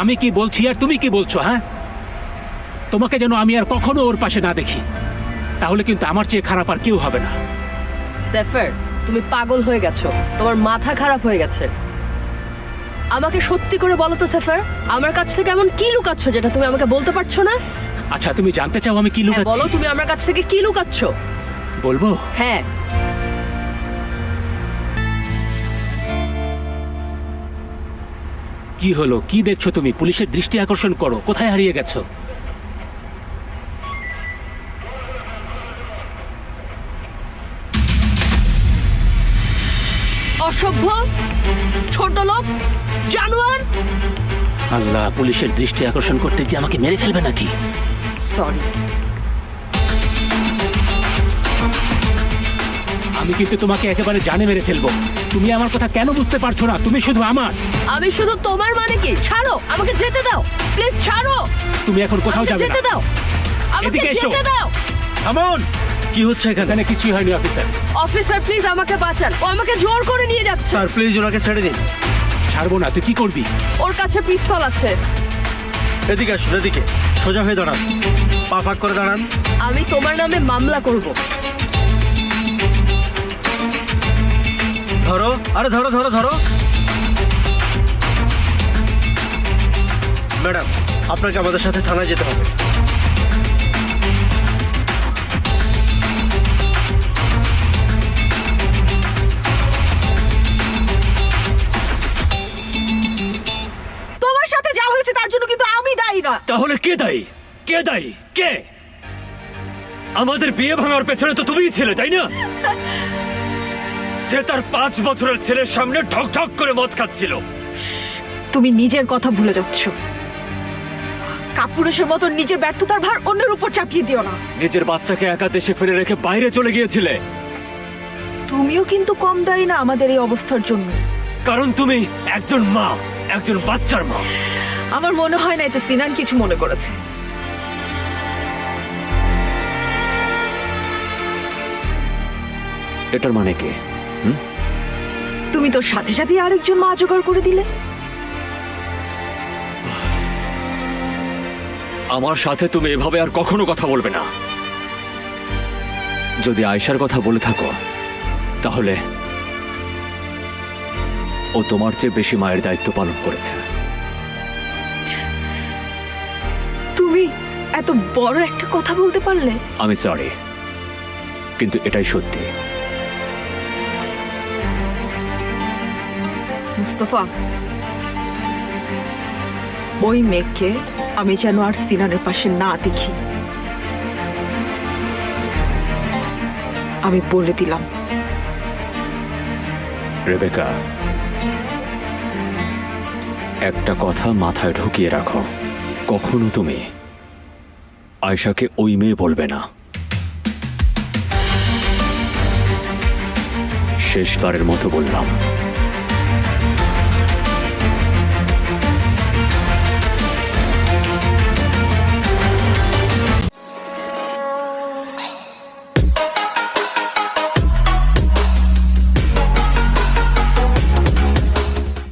আমি কি বলছি আর তুমি কি বলছো? হ্যাঁ, তোমাকে যেন আমি আর কখনো ওর পাশে না দেখি, তাহলে কিন্তু আমার চেয়ে খারাপ আর কেউ হবে না। সেফার, তুমি পাগল হয়ে গেছো, তোমার মাথা খারাপ হয়ে গেছে। আমাকে সত্যি করে বলো তো সেফার, আমার কাছ থেকে এমন কি লুকাচ্ছ যেটা তুমি আমাকে বলতে পারছো না? আচ্ছা, তুমি জানতে চাও আমি কি হ্যাঁ, লুকাচ্ছি? বলো তুমি আমার কাছ থেকে কি লুকাচ্ছ। বলবো? হ্যাঁ। কি হলো, কি দেখছো তুমি? পুলিশের দৃষ্টি আকর্ষণ করো, কোথায় হারিয়ে গেছো? অসভ্য, ছোট লোক, জানোয়ার। আল্লাহ, পুলিশের দৃষ্টি আকর্ষণ করতে গিয়ে আমাকে মেরে ফেলবে নাকি? সরি। আমি কিন্তু তোমাকে একেবারে জানে মেরে ফেলবো। তুমি আমার কথা কেন বুঝতে পারছো না? তুমি শুধু আমার। আমি শুধু তোমার মানে কি? ছাড়ো, আমাকে যেতে দাও প্লিজ, ছাড়ো। তুমি এখন কোথাও আমাকে যাবে যেতে না। দাও, আমাকে এদিকে এসো। যেতে দাও। থামুন। কি হচ্ছে এখানে? কিছুই হয়নি অফিসার। অফিসার প্লিজ আমাকে বাঁচান, ও আমাকে জোর করে নিয়ে যাচ্ছে। স্যার প্লিজ ওনাকে ছেড়ে দিন। ছাড়বো না। তুই কি করবি? ওর কাছে পিস্তল আছে। এদিকে আসুন, এদিকে সোজা হয়ে দাঁড়ান, পা ফাঁক করে দাঁড়ান। আমি তোমার নামে মামলা করব। ধরো, আরে ধরো ধরো ধরো। ম্যাডাম, আপনাকে আমাদের সাথে থানায় যেতে হবে। তোমার সাথে যা হয়েছে তার জন্য কিন্তু আমি দায়ী না। তাহলে কে দায়ী? কে দায়ী? কে? আমাদের বিয়ে ভাঙার পেছনে তো তুমিই ছিলে, তাই না? যে তার 5 বছরের ছেলের সামনে ঢক ঢক করে মদ খাচ্ছিল। তুমি নিজের কথা ভুলে যাচ্ছ। কাপুরুষের মতো নিজের ব্যর্থতার ভার অন্যের উপর চাপিয়ে দিও না। নিজের বাচ্চাকে একা দেশে ফেলে রেখে বাইরে চলে গিয়েছিলে, তুমিও কিন্তু কম দায়ী না আমাদের এই অবস্থার জন্য। কারণ তুমি একজন মা, একজন বাচ্চার মা। আমার মনে হয় না এতে সিনান কিছু মনে করেছে। এটার মানে কি? তুমি তোর সাথে সাথে আরেকজন মা জোগাড় করে দিলে। আমার সাথে তুমি এভাবে আর কখনো কথা বলবে না। যদি আয়েশার কথা বলে থাকো, তাহলে ও তোমার চেয়ে বেশি মায়ের দায়িত্ব পালন করেছে। তুমি এত বড় একটা কথা বলতে পারলে। আমি সরি, কিন্তু এটাই সত্যি। মুস্তফা, ওই মেয়েকে আমি যেন আর সিনানের পাশে না দেখি। আমি বলে দিলাম। রেবেকা, একটা কথা মাথায় ঢুকিয়ে রাখো, কখনো তুমি আয়েশাকে ওই মেয়ে বলবে না। শেষবারের মতো বললাম।